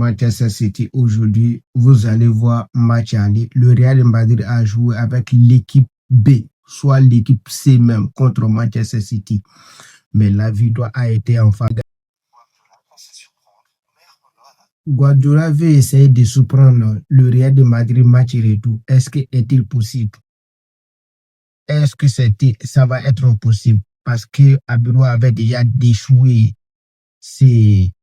Manchester City aujourd'hui, vous allez voir match aller. Le Real de Madrid a joué avec l'équipe B, soit l'équipe C même, contre Manchester City. Mais la victoire a été en faveur. Guardiola veut essayer de surprendre le Real de Madrid match retour. Est-il possible? Est-ce que ça va être possible? Parce que Abiro avait déjà déchoué ces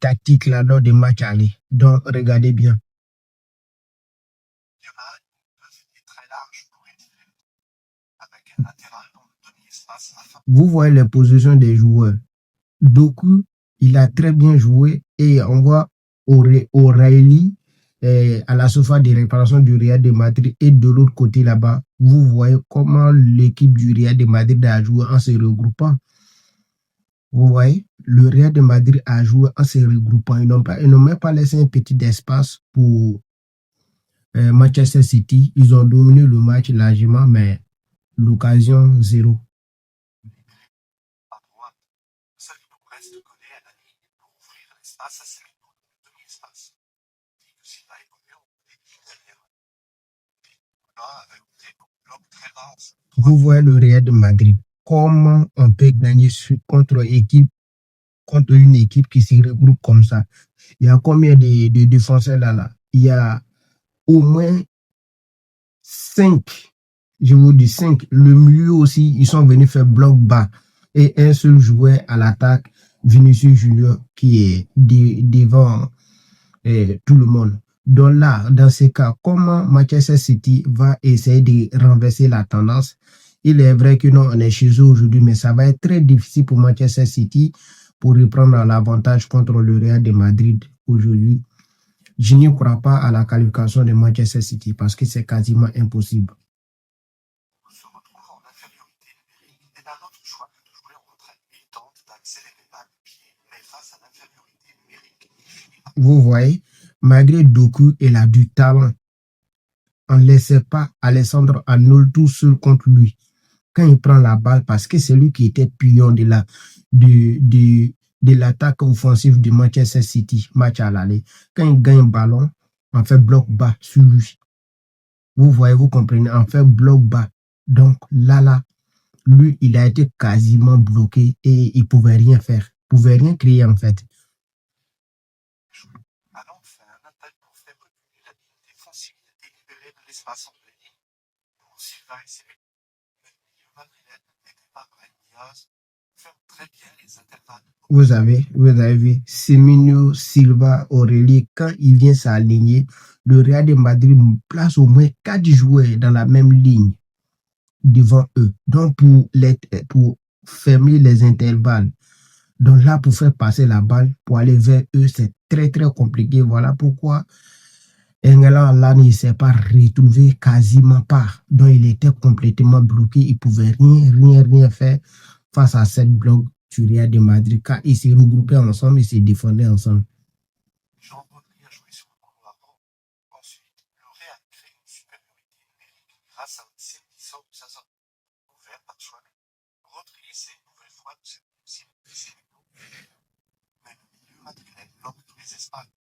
tactiques-là lors des matchs aller. Donc, regardez bien. Vous voyez les positions des joueurs. Doku, il a très bien joué et on voit O'Reilly à la surface de réparation du Real de Madrid et de l'autre côté là-bas, vous voyez comment l'équipe du Real de Madrid a joué en se regroupant. Vous voyez, le Real de Madrid a joué en se regroupant. Ils n'ont même pas laissé un petit espace pour Manchester City. Ils ont dominé le match largement, mais l'occasion zéro. Vous voyez le Real de Madrid. Comment on peut gagner contre une équipe qui se regroupe comme ça? Il y a combien de défenseurs là? Il y a au moins 5. Je vous dis 5. Le milieu aussi, ils sont venus faire bloc bas. Et un seul joueur à l'attaque, Vinicius Junior, qui est devant tout le monde. Donc là, dans ces cas, comment Manchester City va essayer de renverser la tendance? Il est vrai que non, on est chez eux aujourd'hui, mais ça va être très difficile pour Manchester City pour reprendre l'avantage contre le Real de Madrid aujourd'hui. Je n'y crois pas à la qualification de Manchester City parce que c'est quasiment impossible. Vous voyez, malgré Doku, il a du talent. On ne laissait pas Alessandro Arnold tout seul contre lui. Quand il prend la balle, parce que c'est lui qui était pion de l'attaque offensive de Manchester City, match à l'aller. Quand il gagne un ballon, on fait bloc bas sur lui. Vous voyez, vous comprenez, on fait bloc bas. Donc là, lui, il a été quasiment bloqué et il ne pouvait rien faire. Il ne pouvait rien créer en fait. Vous avez vu Semenyo, Silva, Aurélie, quand il vient s'aligner, le Real de Madrid place au moins 4 joueurs dans la même ligne devant eux. Donc pour fermer les intervalles. Donc là, pour faire passer la balle, pour aller vers eux, c'est très très compliqué. Voilà pourquoi England là ne s'est pas retrouvé quasiment pas. Donc il était complètement bloqué. Il ne pouvait rien faire face à cette bloc du Real de Madrid. Quand ils se regroupaient ensemble, ils se défendaient ensemble.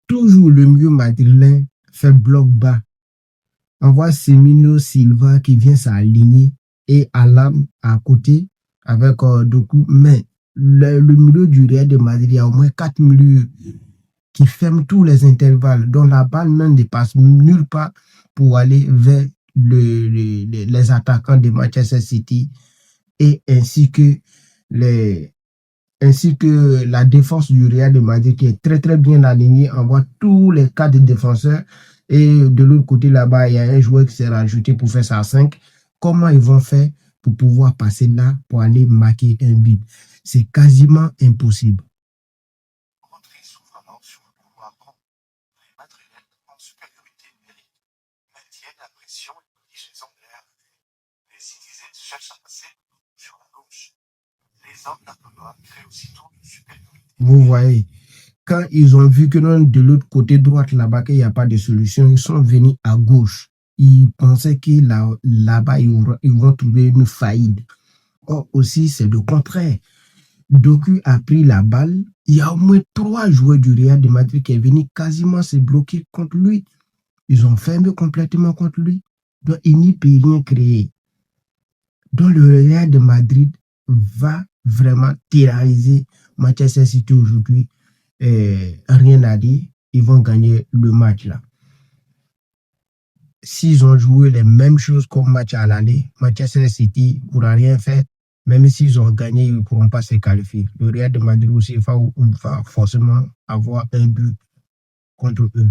Toujours le milieu madrilène fait bloc bas. On voit Semenyo Silva qui vient s'aligner et Alam à côté avec Doku. Mais le milieu du Real de Madrid, il y a au moins 4 milieux qui ferment tous les intervalles, dont la balle même ne passe nulle part pour aller vers les attaquants de Manchester City et ainsi que la défense du Real de Madrid qui est très très bien alignée. On voit tous les 4 défenseurs et de l'autre côté là-bas, il y a un joueur qui s'est rajouté pour faire ça à 5. Comment ils vont faire pour pouvoir passer là pour aller marquer un but? C'est quasiment impossible. Vous voyez, quand ils ont vu que de l'autre côté droite là-bas, qu'il n'y a pas de solution, ils sont venus à gauche. Ils pensaient que là-bas, ils vont trouver une faillite. Or aussi, c'est le contraire. Doku a pris la balle. Il y a au moins 3 joueurs du Real de Madrid qui est venu quasiment se bloquer contre lui. Ils ont fermé complètement contre lui. Donc, il n'y peut rien créer. Donc, le Real de Madrid va vraiment terroriser Manchester City aujourd'hui. Rien à dire. Ils vont gagner le match là. S'ils ont joué les mêmes choses comme match à l'aller, Manchester City ne pourra rien faire. Même s'ils ont gagné, ils ne pourront pas se qualifier. Le Real de Madrid aussi va forcément avoir un but contre eux.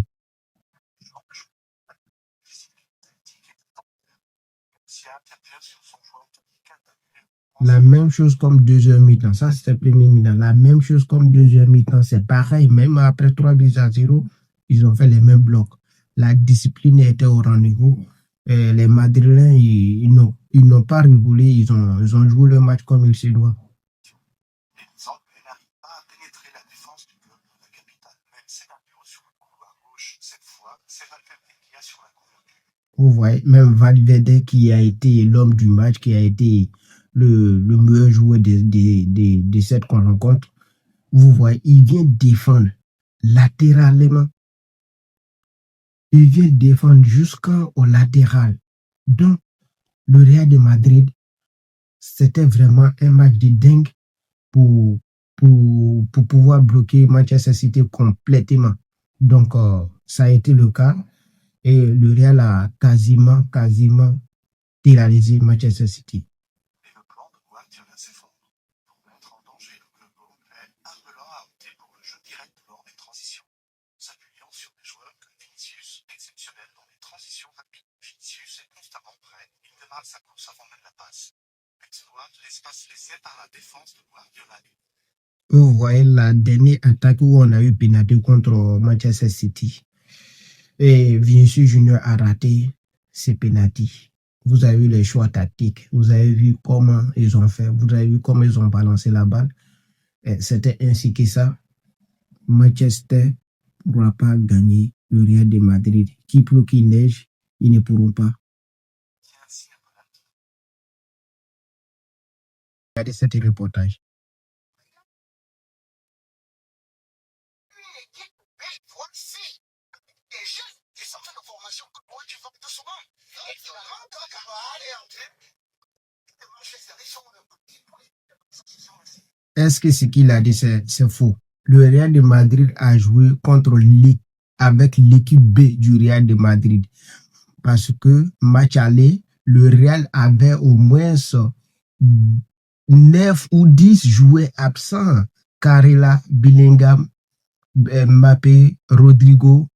La même chose comme deuxième mi-temps. Ça, c'était premier mi-temps. La même chose comme deuxième mi-temps. C'est pareil. Même après 3-0, ils ont fait les mêmes blocs. La discipline était au rendez-vous. Les Madrilènes, ils n'ont pas rigolé. Ils ont joué le match comme il se doit. Vous voyez, même Valverde qui a été l'homme du match, qui a été le meilleur joueur de cette rencontre, vous voyez, il vient défendre latéralement. Il vient défendre jusqu'au latéral. Donc, le Real de Madrid, c'était vraiment un match de dingue pour pouvoir bloquer Manchester City complètement. Donc, ça a été le cas. Et le Real a quasiment terrorisé Manchester City. Et le plan de Guardiola s'effondre. Pour mettre en danger le club anglais, Arbeloa a opté pour le jeu direct lors des transitions, s'appuyant sur des joueurs comme Vinicius, exceptionnels dans les transitions rapides. Vinicius est constamment prêt, il démarre sa course avant même la passe. Exploite l'espace laissé par la défense de Guardiola. Vous voyez la dernière attaque où on a eu pénalité contre Manchester City. Et Vinicius Junior a raté ses pénaltys. Vous avez vu les choix tactiques. Vous avez vu comment ils ont fait. Vous avez vu comment ils ont balancé la balle. C'était ainsi que ça. Manchester ne pourra pas gagner le Real de Madrid. Qu'il pleut, qu'il neige, ils ne pourront pas. Regardez cet reportage. Est-ce que ce qu'il a dit, c'est faux? Le Real de Madrid a joué avec l'équipe B du Real de Madrid. Parce que match aller, le Real avait au moins 9 ou 10 joueurs absents. Carrera, Bellingham, Mbappé, Rodrigo.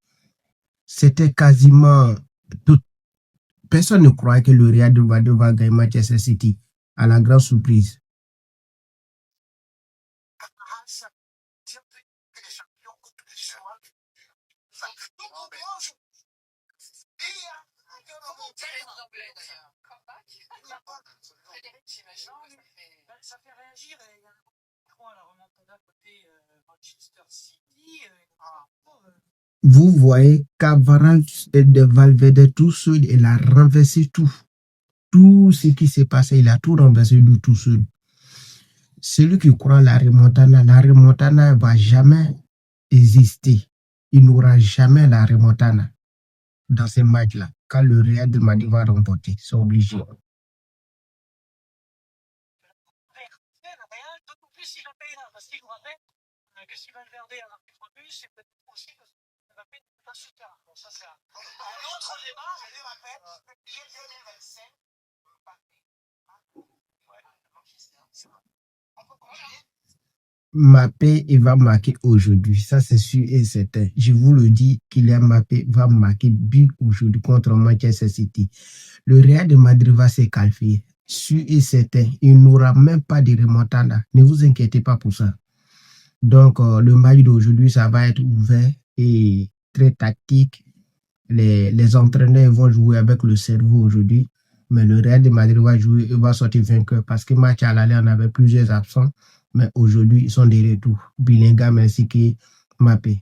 C'était quasiment tout. Personne ne croyait que le Real de Madrid va gagner Manchester City, à la grande surprise. Ça fait réagir. Il y a la remontada côté Manchester City. Vous voyez Cavaran de Valverde tout seul, il a renversé tout. Tout ce qui s'est passé, il a tout renversé lui tout seul. Celui qui croit la remontada ne va jamais exister. Il n'aura jamais la remontada dans ces matchs-là. Quand le Real de Madrid va remporter, c'est obligé. Mbappé, il va marquer aujourd'hui. Ça, c'est sûr et certain. Je vous le dis, Kylian Mbappé va marquer but aujourd'hui contre Manchester City. Le Real de Madrid va se qualifier. Sûr et certain. Il n'aura même pas de remontada. Ne vous inquiétez pas pour ça. Donc, le match d'aujourd'hui, ça va être ouvert et très tactique. Les entraîneurs vont jouer avec le cerveau aujourd'hui. Mais le Real de Madrid va sortir vainqueur parce que match à l'aller, on avait plusieurs absents. Mais aujourd'hui, ils sont de retour. Bellingham ainsi que Mbappé.